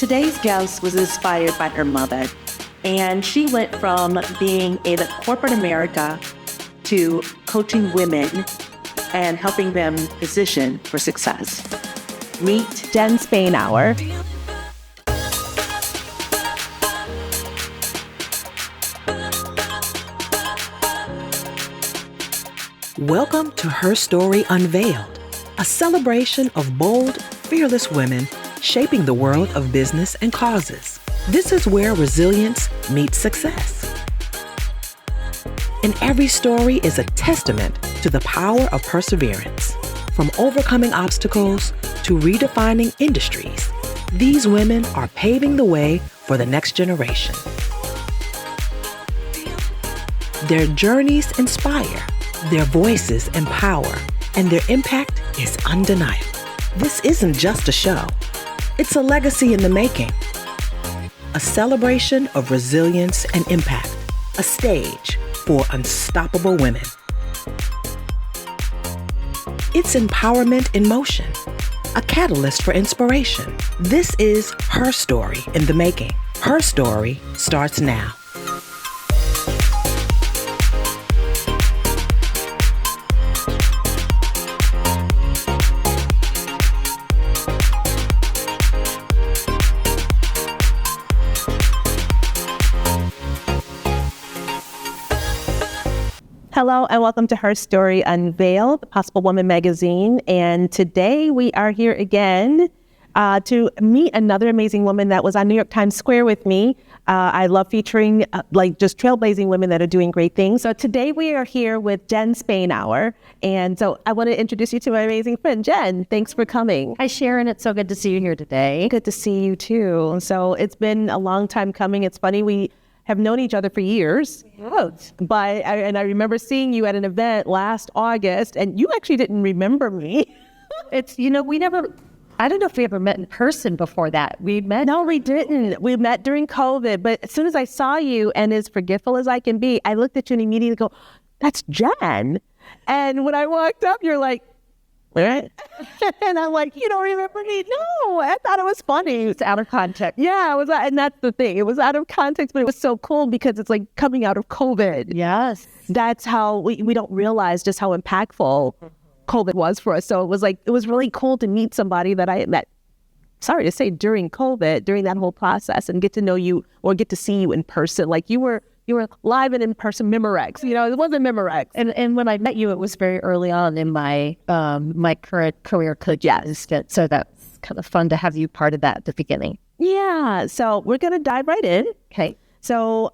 Today's guest was inspired by her mother, and she went from being in corporate America to coaching women and helping them position for success. Meet Jen Spainhour. Welcome to HERstory Unveiled, a celebration of bold, fearless women shaping the world of business and causes. This is where resilience meets success. And every story is a testament to the power of perseverance. From overcoming obstacles to redefining industries, these women are paving the way for the next generation. Their journeys inspire, their voices empower, and their impact is undeniable. This isn't just a show. It's a legacy in the making. A celebration of resilience and impact. A stage for unstoppable women. It's empowerment in motion. A catalyst for inspiration. This is her story in the making. Her story starts now. Hello and welcome to HERstory Unveiled, Possible Woman magazine. And today we are here again to meet another amazing woman that was on New York Times Square with me. I love featuring just trailblazing women that are doing great things. So today we are here with Jen Spainhour. And so I want to introduce you to my amazing friend, Jen. Thanks for coming. Hi, Sharon. It's so good to see you here today. Good to see you too. So it's been a long time coming. It's funny, we have known each other for years. Yes. But I remember seeing you at an event last August, and you actually didn't remember me. I don't know if we ever met in person before that. No, we didn't. We met during COVID, but as soon as I saw you, and as forgetful as I can be, I looked at you and immediately go, that's Jen. And when I walked up, you're like, what? And I'm like, you don't remember me? No, I thought it was funny. It's out of context. Yeah, and that's the thing. It was out of context, but it was so cool because it's like coming out of COVID. Yes. That's how we don't realize just how impactful COVID was for us. So it was really cool to meet somebody that I had met, sorry to say, during COVID, during that whole process, and get to know you or get to see you in person. Like you were live and in person, Memorex. It wasn't Memorex. And when I met you, it was very early on in my my current career coaching. Yes. So that's kind of fun to have you part of that at the beginning. Yeah. So we're going to dive right in. Okay. So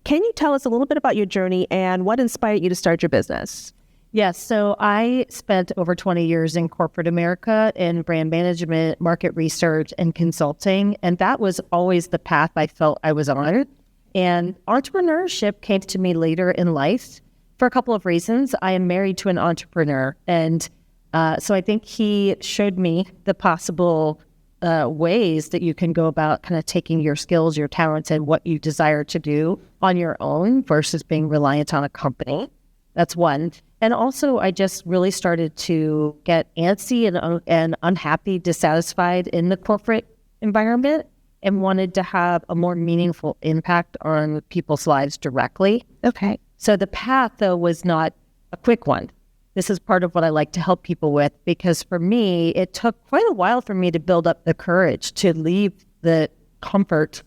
can you tell us a little bit about your journey and what inspired you to start your business? Yes. So I spent over 20 years in corporate America in brand management, market research, and consulting. And that was always the path I felt I was on. And entrepreneurship came to me later in life for a couple of reasons. I am married to an entrepreneur. And so I think he showed me the possible ways that you can go about kind of taking your skills, your talents, and what you desire to do on your own versus being reliant on a company. That's one. And also, I just really started to get antsy and unhappy, dissatisfied in the corporate environment, and wanted to have a more meaningful impact on people's lives directly. Okay. So the path, though, was not a quick one. This is part of what I like to help people with, because for me, it took quite a while for me to build up the courage to leave the comfort.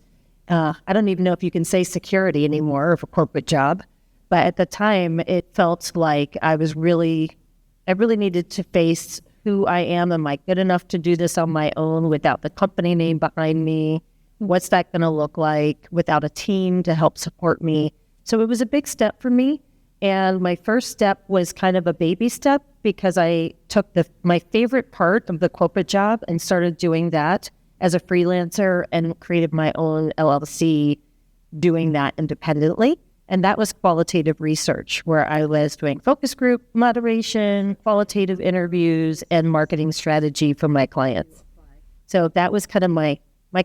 I don't even know if you can say security anymore of a corporate job. But at the time, it felt like I really needed to face who I am. Am I good enough to do this on my own without the company name behind me? What's that going to look like without a team to help support me? So it was a big step for me. And my first step was kind of a baby step, because I took my favorite part of the corporate job and started doing that as a freelancer and created my own LLC doing that independently. And that was qualitative research, where I was doing focus group moderation, qualitative interviews, and marketing strategy for my clients. So that was kind of my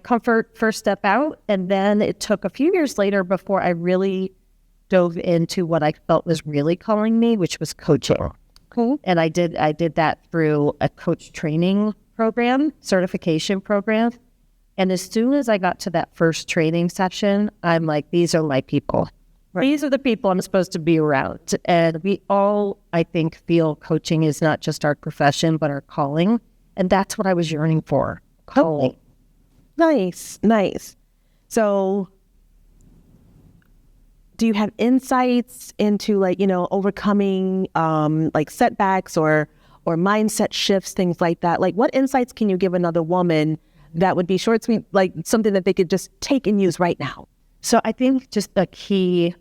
comfort first step out. And then it took a few years later before I really dove into what I felt was really calling me, which was coaching. Cool. And I did that through a coach training program, certification program. And as soon as I got to that first training session, I'm like, these are my people. Right. These are the people I'm supposed to be around. And we all, I think, feel coaching is not just our profession, but our calling. And that's what I was yearning for, calling. Oh, nice, nice. So do you have insights into like, overcoming like setbacks or mindset shifts, things like that? Like what insights can you give another woman that would be short, sweet, like something that they could just take and use right now? So I think just a key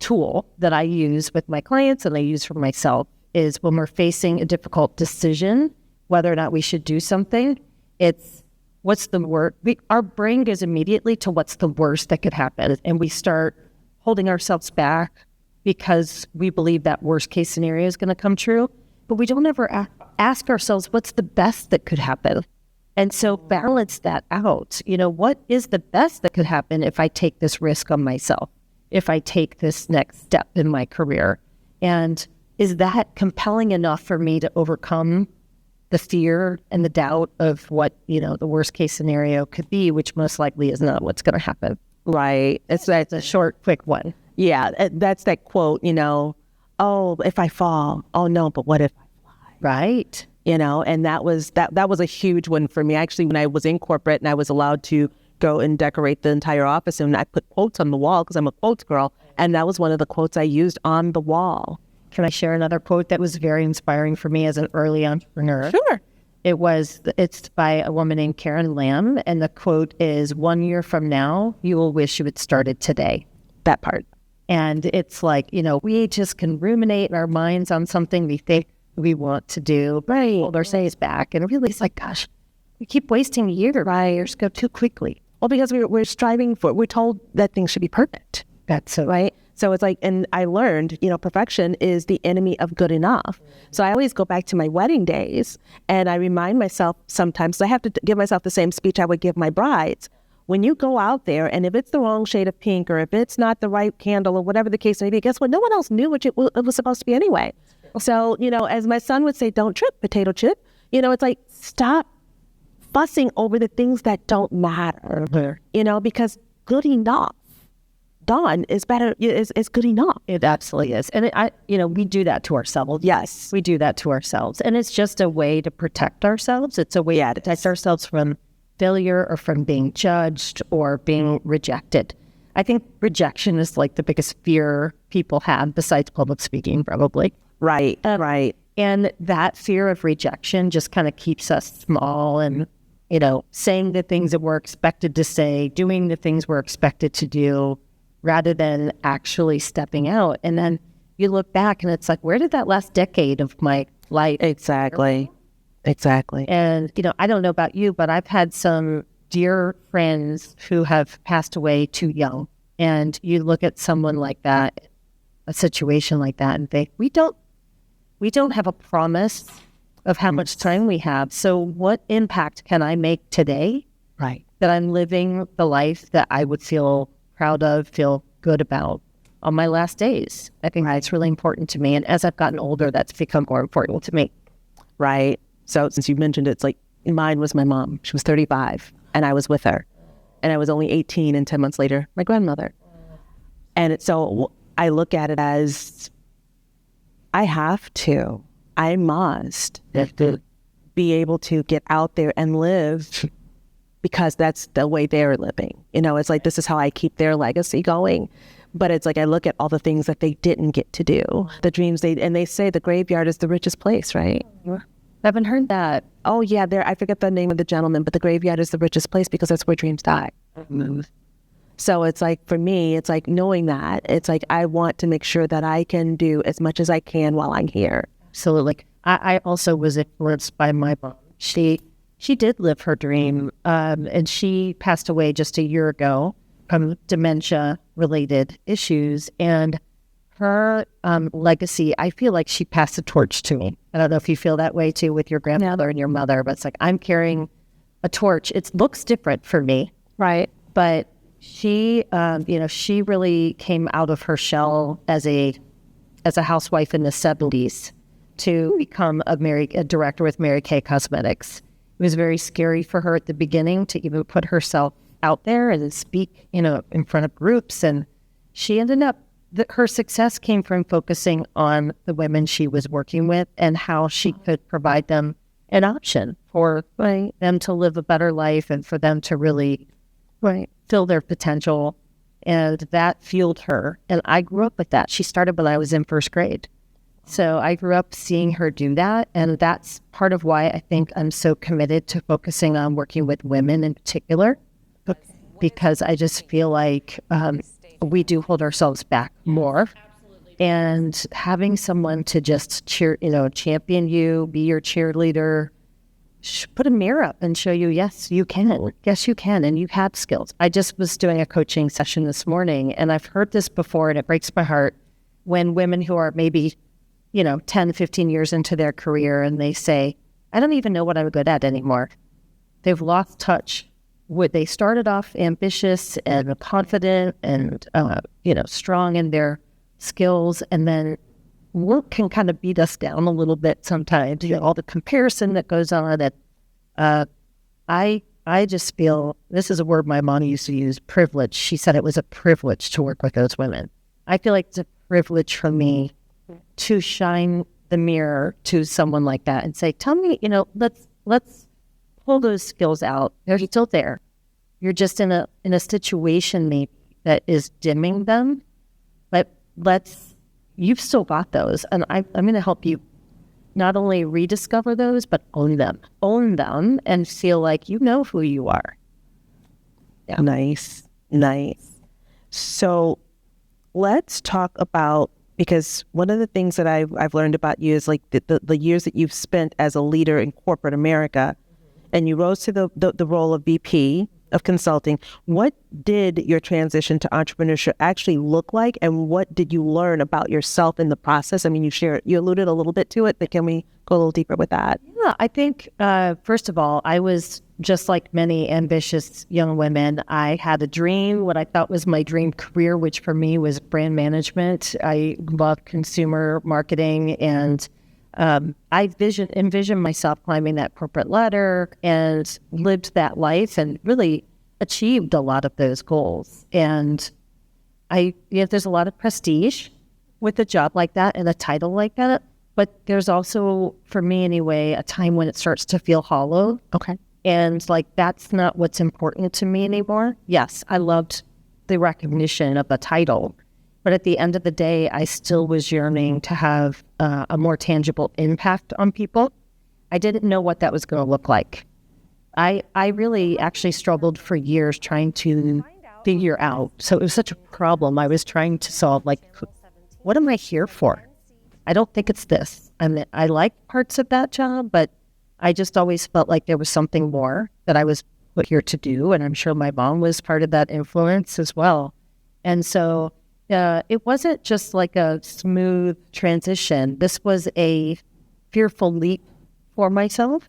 tool that I use with my clients and I use for myself is when we're facing a difficult decision, whether or not we should do something, it's what's the worst. Our brain goes immediately to what's the worst that could happen. And we start holding ourselves back because we believe that worst case scenario is going to come true. But we don't ever ask ourselves what's the best that could happen. And so balance that out. What is the best that could happen if I take this risk on myself, if I take this next step in my career? And is that compelling enough for me to overcome the fear and the doubt of what, the worst case scenario could be, which most likely is not what's going to happen? Right. It's a short, quick one. Yeah. That's that quote, oh, if I fall, oh no, but what if I fly? Right. And that was a huge one for me. Actually, when I was in corporate and I was allowed to go and decorate the entire office, and I put quotes on the wall because I'm a quotes girl. And that was one of the quotes I used on the wall. Can I share another quote that was very inspiring for me as an early entrepreneur? Sure. It's by a woman named Karen Lamb. And the quote is, 1 year from now, you will wish you had started today. That part. And it's like, we just can ruminate in our minds on something we think we want to do, right? Hold our days back. And really, it's like, gosh, we keep wasting years. Years go too quickly. Well, because we're striving we're told that things should be perfect. That's so right. So it's like, and I learned, perfection is the enemy of good enough. So I always go back to my wedding days and I remind myself sometimes, I have to give myself the same speech I would give my brides. When you go out there and if it's the wrong shade of pink or if it's not the right candle or whatever the case may be, guess what? No one else knew what it was supposed to be anyway. So, as my son would say, don't trip, potato chip. It's like, stop fussing over the things that don't matter, because good enough done is better, is good enough. It absolutely is. And we do that to ourselves. Yes. We do that to ourselves. And it's just a way to protect ourselves. It's a way to protect ourselves from failure or from being judged or being rejected. I think rejection is like the biggest fear people have besides public speaking, probably. Right, right. And that fear of rejection just kind of keeps us small and, saying the things that we're expected to say, doing the things we're expected to do, rather than actually stepping out. And then you look back and it's like, where did that last decade of my life? Exactly. And, I don't know about you, but I've had some dear friends who have passed away too young. And you look at someone like that, a situation like that, and think, we don't have a promise of how much time we have. So what impact can I make today? Right. That I'm living the life that I would feel proud of, feel good about on my last days. I think that's really important to me. And as I've gotten older, that's become more important to me. Right. So since you mentioned it, it's like mine was my mom. She was 35 and I was with her. And I was only 18 and 10 months later, my grandmother. And so I look at it as I must be able to get out there and live because that's the way they're living. It's like, this is how I keep their legacy going. But it's like, I look at all the things that they didn't get to do, the dreams they say the graveyard is the richest place, right? I haven't heard that. Oh yeah, I forget the name of the gentleman, but the graveyard is the richest place because that's where dreams die. Mm-hmm. So it's like, for me, it's like knowing that, it's like, I want to make sure that I can do as much as I can while I'm here. Absolutely. I also was influenced by my mom. She did live her dream, and she passed away just a year ago from dementia-related issues. And her legacy, I feel like she passed the torch to me. I don't know if you feel that way too with your grandmother and your mother, but it's like, I'm carrying a torch. It looks different for me, right? But she, she really came out of her shell as a housewife in the 70s to become a director with Mary Kay Cosmetics. was very scary for her at the beginning to even put herself out there and speak, in front of groups. And she ended up, her success came from focusing on the women she was working with and how she could provide them an option for them to live a better life and for them to really fill their potential. And that fueled her. And I grew up with that. She started when I was in first grade. So I grew up seeing her do that. And that's part of why I think I'm so committed to focusing on working with women in particular, because I just feel like we do hold ourselves back more. And having someone to just champion you, be your cheerleader, put a mirror up and show you, yes, you can. Yes, you can. And you have skills. I just was doing a coaching session this morning, and I've heard this before, and it breaks my heart when women who are maybe, 10, 15 years into their career, and they say, I don't even know what I'm good at anymore. They've lost touch. They started off ambitious and confident and, strong in their skills, and then work can kind of beat us down a little bit sometimes, all the comparison that goes on. And I just feel, this is a word my mom used to use, privilege. She said it was a privilege to work with those women. I feel like it's a privilege for me to shine the mirror to someone like that and say, tell me, let's pull those skills out. They're still there. You're just in a situation maybe that is dimming them, but you've still got those. And I'm going to help you not only rediscover those, but own them and feel like you know who you are. Yeah. Nice. So let's talk about, because one of the things that I've learned about you is like the years that you've spent as a leader in corporate America, and you rose to the role of VP of consulting. What did your transition to entrepreneurship actually look like, and what did you learn about yourself in the process? I mean, you alluded a little bit to it, but can we go a little deeper with that? Yeah, I think, first of all, I was just like many ambitious young women. I had a dream, what I thought was my dream career, which for me was brand management. I love consumer marketing, and I envisioned myself climbing that corporate ladder and lived that life and really achieved a lot of those goals. And there's a lot of prestige with a job like that and a title like that, but there's also, for me anyway, a time when it starts to feel hollow. Okay. And that's not what's important to me anymore. Yes, I loved the recognition of the title, but at the end of the day, I still was yearning to have a more tangible impact on people. I didn't know what that was going to look like. I really actually struggled for years trying to figure out. So it was such a problem I was trying to solve. Like, what am I here for? I don't think it's this. I mean, I like parts of that job, but I just always felt like there was something more that I was put here to do. And I'm sure my mom was part of that influence as well. And so it wasn't just like a smooth transition. This was a fearful leap for myself.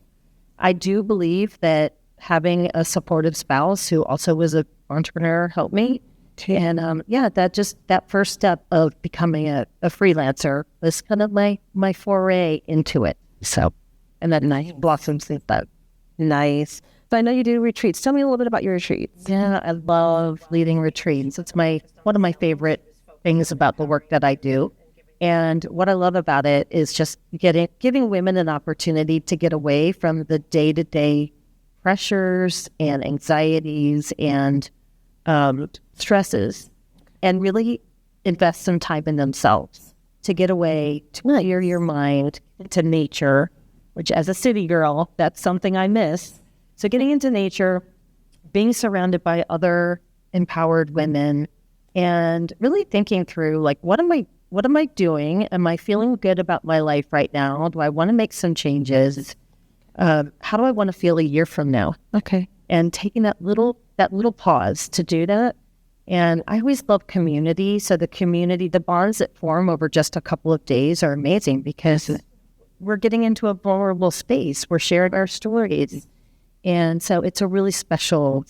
I do believe that having a supportive spouse who also was an entrepreneur helped me. And that first step of becoming a freelancer was kind of my foray into it. So, and that blossomed since then. Nice. So I know you do retreats. Tell me a little bit about your retreats. Yeah, I love leading retreats. It's one of my favorite things about the work that I do. And what I love about it is just giving women an opportunity to get away from the day-to-day pressures and anxieties and stresses, and really invest some time in themselves to get away, to clear your mind, to nature, which as a city girl, that's something I miss. So getting into nature, being surrounded by other empowered women, and really thinking through, like, what am I doing? Am I feeling good about my life right now? Do I want to make some changes? How do I want to feel a year from now? Okay. And taking that little pause to do that. And I always love community. So the bonds that form over just a couple of days are amazing because we're getting into a vulnerable space. We're sharing our stories. And so it's a really special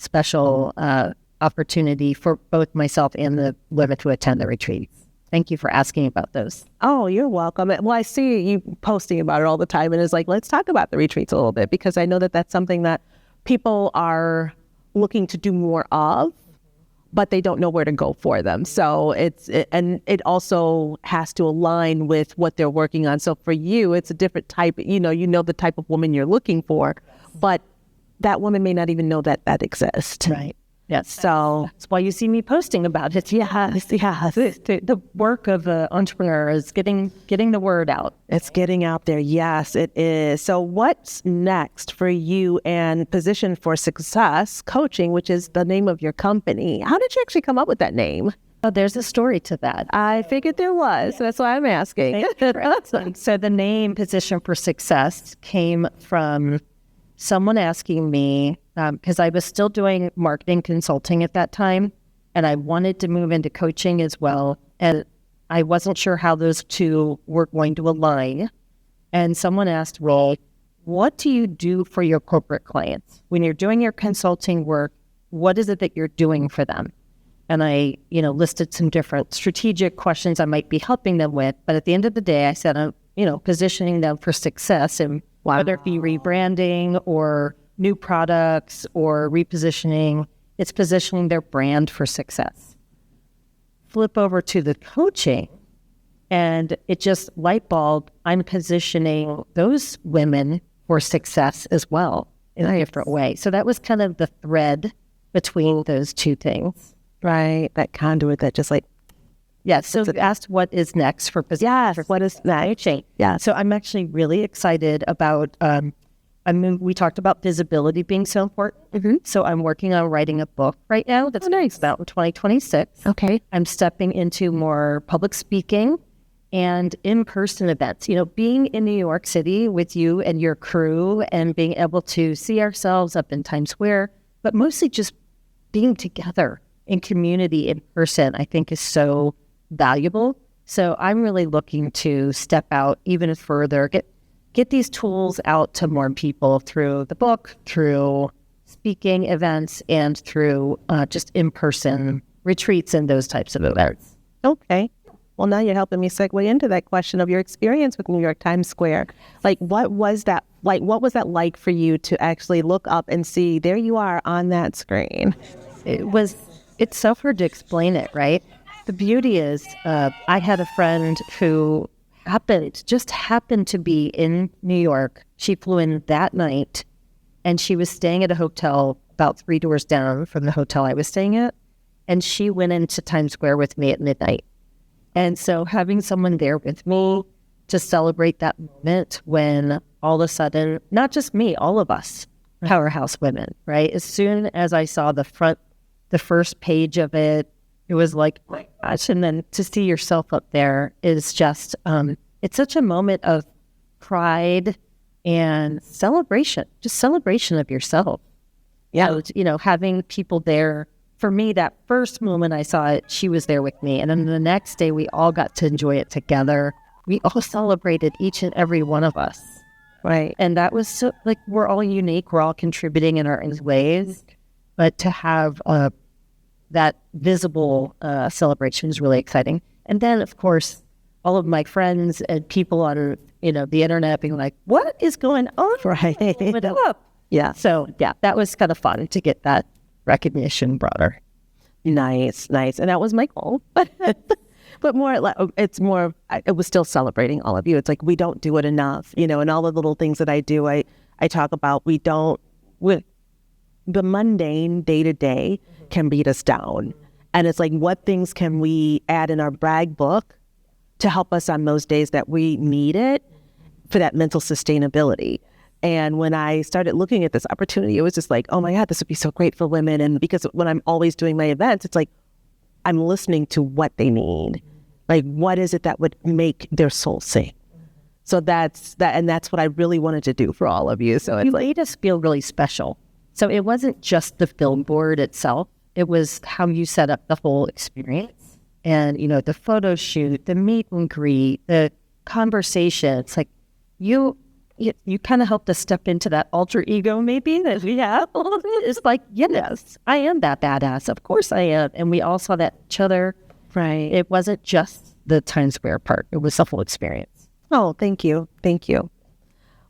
opportunity for both myself and the women who attend the retreats. thank you for asking about those. Oh, you're welcome. Well, I see you posting about it all the time, and it's like, let's talk about the retreats a little bit, because I know that that's something that people are looking to do more of, but they don't know where to go for them. So and it also has to align with what they're working on. So for you, it's a different type, you know the type of woman you're looking for, but that woman may not even know that that exists. Right. Yes. So that's why you see me posting about it. yeah. The work of an entrepreneur is getting the word out. It's getting out there. Yes, it is. So what's next for you and Position for Success Coaching, which is the name of your company? How did you actually come up with that name? Oh, there's a story to that. I figured there was. So that's why I'm asking. So the name Position for Success came from someone asking me, because I was still doing marketing consulting at that time, and I wanted to move into coaching as well. And I wasn't sure how those two were going to align. And someone asked, Ray, what do you do for your corporate clients? When you're doing your consulting work, what is it that you're doing for them? And I, listed some different strategic questions I might be helping them with. But at the end of the day, I said, I'm, positioning them for success, and whether it be rebranding or new products or repositioning, it's positioning their brand for success. Flip over to the coaching, and it just light bulb, I'm positioning those women for success as well in a different way. So that was kind of the thread between those two things. Right. That conduit that just like. Yes. So you asked what is next for position. Yes. What is next? Yeah. So I'm actually really excited about, we talked about visibility being so important. Mm-hmm. So I'm working on writing a book right now that's nice. Out in 2026. Okay. I'm stepping into more public speaking and in-person events. Being in New York City with you and your crew and being able to see ourselves up in Times Square, but mostly just being together in community in person, I think is so valuable. So I'm really looking to step out even further, get these tools out to more people through the book, through speaking events, and through just in-person retreats and those types of events. Okay. Well, now you're helping me segue into that question of your experience with New York Times Square. Like, what was that like for you to actually look up and see there you are on that screen? It's so hard to explain it, right? The beauty is, I had a friend who happened to be in New York. She flew in that night, and she was staying at a hotel about 3 doors down from the hotel I was staying at. And she went into Times Square with me at midnight. And so having someone there with me to celebrate that moment when all of a sudden, not just me, all of us, powerhouse women, right? As soon as I saw the first page of it, it was like, oh my gosh. And then to see yourself up there is just, it's such a moment of pride and celebration, just celebration of yourself. Yeah. So, having people there. For me, that first moment I saw it, she was there with me. And then the next day, we all got to enjoy it together. We all celebrated, each and every one of us. Right. And that was so, we're all unique. We're all contributing in our own ways. But to have that visible celebration is really exciting. And then, of course, all of my friends and people on, the internet being like, what is going on? Right. Up? Yeah. So, yeah, that was kind of fun to get that recognition broader. Nice. And that was my goal. But it was still celebrating all of you. It's like, we don't do it enough, and all the little things that I do, I talk about, the mundane day-to-day can beat us down. And it's like, what things can we add in our brag book to help us on those days that we need it for that mental sustainability? And when I started looking at this opportunity, it was just like, oh my God, this would be so great for women. And because when I'm always doing my events, it's like, I'm listening to what they need. Like, what is it that would make their soul sing? So that's what I really wanted to do for all of you. So you made us feel really special. So it wasn't just the billboard itself. It was how you set up the whole experience. And, the photo shoot, the meet and greet, the conversation. It's like you kind of helped us step into that alter ego maybe that we have. It's like, yes, I am that badass. Of course I am. And we all saw that each other. Right. It wasn't just the Times Square part. It was the full experience. Oh, thank you. Thank you.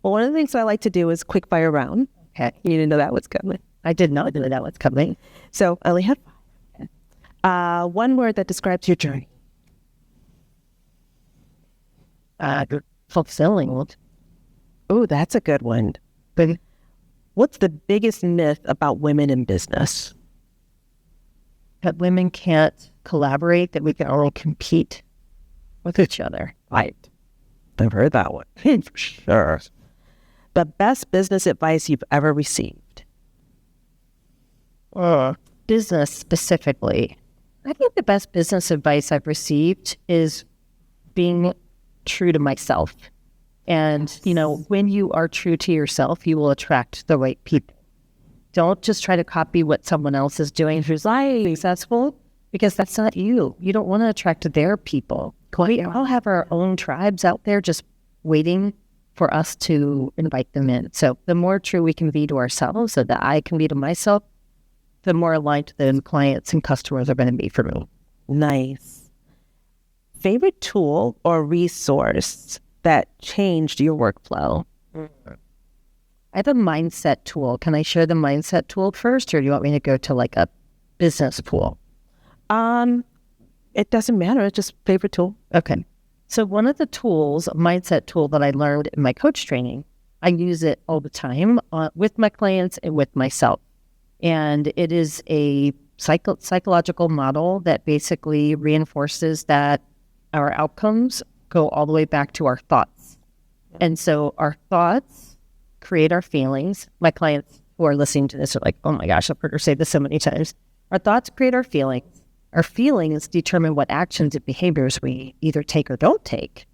Well, one of the things I like to do is quick fire round. Okay. You didn't know that was coming. I did not know that was coming. So I only have 5. One word that describes your journey. Fulfilling. Oh, that's a good one. But What's the biggest myth about women in business? that women can't collaborate, that we can only compete with each other. Right. I've heard that one. For sure. The best business advice you've ever received. Business specifically. I think the best business advice I've received is being true to myself. And, you know, when you are true to yourself, you will attract the right people. Don't just try to copy what someone else is doing who's successful, because that's not you. You don't want to attract their people. We all have our own tribes out there just waiting for us to invite them in. So the more true we can be to ourselves, so that I can be to myself, the more aligned the clients and customers are going to be for me. Nice. Favorite tool or resource that changed your workflow? I have a mindset tool. Can I share the mindset tool first, or do you want me to go to like a business tool? It doesn't matter. It's just favorite tool. Okay. So one of the tools, a mindset tool that I learned in my coach training, I use it all the time with my clients and with myself. And it is a psychological model that basically reinforces that our outcomes go all the way back to our thoughts. And so our thoughts create our feelings. My clients who are listening to this are like, oh my gosh, I've heard her say this so many times. Our thoughts create our feelings. Our feelings determine what actions and behaviors we either take or don't take.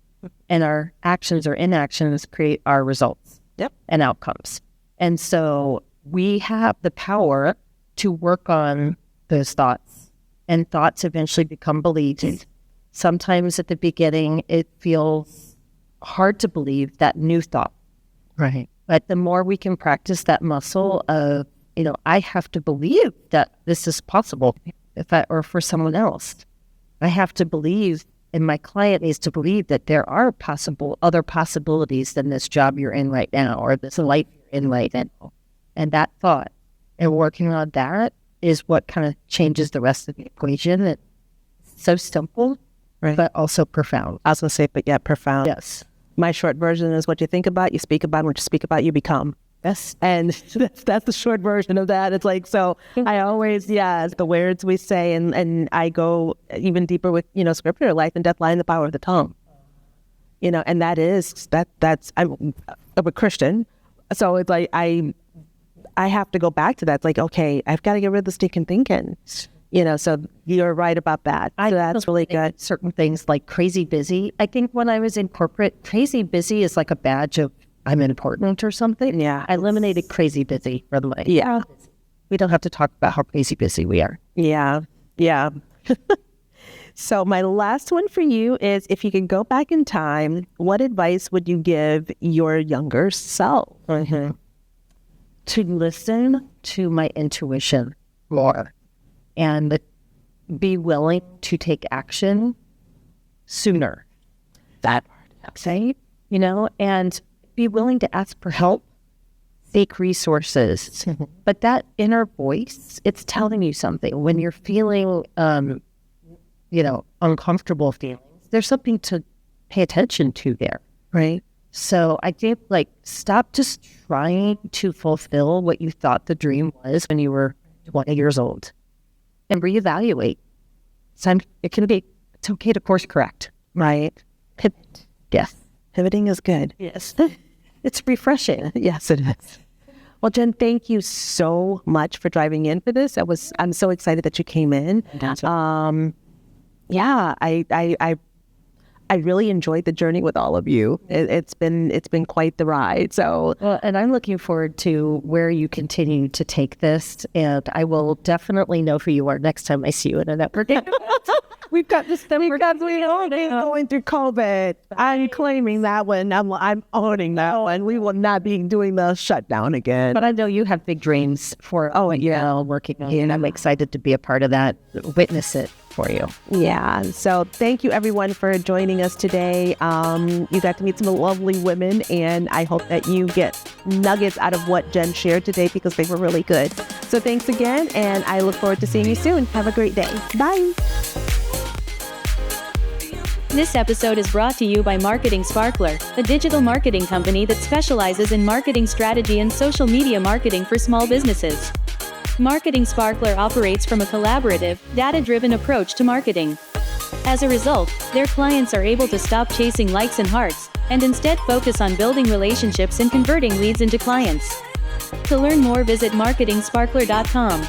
And our actions or inactions create our results and outcomes. And so we have the power to work on those thoughts, and thoughts eventually become beliefs. Sometimes at the beginning, it feels hard to believe that new thought. Right. But the more we can practice that muscle of, you know, I have to believe that this is possible or for someone else. I have to believe, and my client needs to believe that there are other possibilities than this job you're in right now or this life you're in right now. And that thought and working on that is what kind of changes the rest of the equation. It's so simple, right, but also profound. I was going to say, but yeah, profound. Yes. My short version is what you think about, you speak about, and what you speak about, you become. Yes. And that's the short version of that. It's like, so I always, it's the words we say, and I go even deeper with, scripture, life and death lie in the power of the tongue. And that's, I'm a Christian. So it's like, I have to go back to that. It's like, okay, I've got to get rid of the stinking thinking. So you're right about that. So that's really good. Certain things like crazy busy. I think when I was in corporate, crazy busy is like a badge of I'm important or something. Yeah. I eliminated crazy busy for the way. Yeah. We don't have to talk about how crazy busy we are. Yeah. Yeah. So my last one for you is, if you could go back in time, what advice would you give your younger self? Mm-hmm. To listen to my intuition more and be willing to take action sooner. That part, say, and be willing to ask for help, seek resources. But that inner voice, it's telling you something. When you're feeling, uncomfortable feelings, there's something to pay attention to there. Right. So I think, stop just trying to fulfill what you thought the dream was when you were 20 years old and reevaluate. It's okay to course correct. Right. Pivot. Yes. Pivoting is good. Yes. It's refreshing. Yes, it is. Well, Jen, thank you so much for driving in for this. I'm so excited that you came in. I really enjoyed the journey with all of you. It's been quite the ride. So, well, and I'm looking forward to where you continue to take this. And I will definitely know who you are next time I see you in a networking. We've got this stuff because we all been going through COVID. I'm claiming that one. I'm owning that one. We will not be doing the shutdown again. But I know you have big dreams for working on it, and I'm excited to be a part of that, witness it for you. Yeah. So thank you everyone for joining us today. You got to meet some lovely women, and I hope that you get nuggets out of what Jen shared today because they were really good. So thanks again, and I look forward to seeing you soon. Have a great day. Bye. This episode is brought to you by Marketing Sparkler, a digital marketing company that specializes in marketing strategy and social media marketing for small businesses. Marketing Sparkler operates from a collaborative, data-driven approach to marketing. As a result, their clients are able to stop chasing likes and hearts, and instead focus on building relationships and converting leads into clients. To learn more, visit marketingsparkler.com.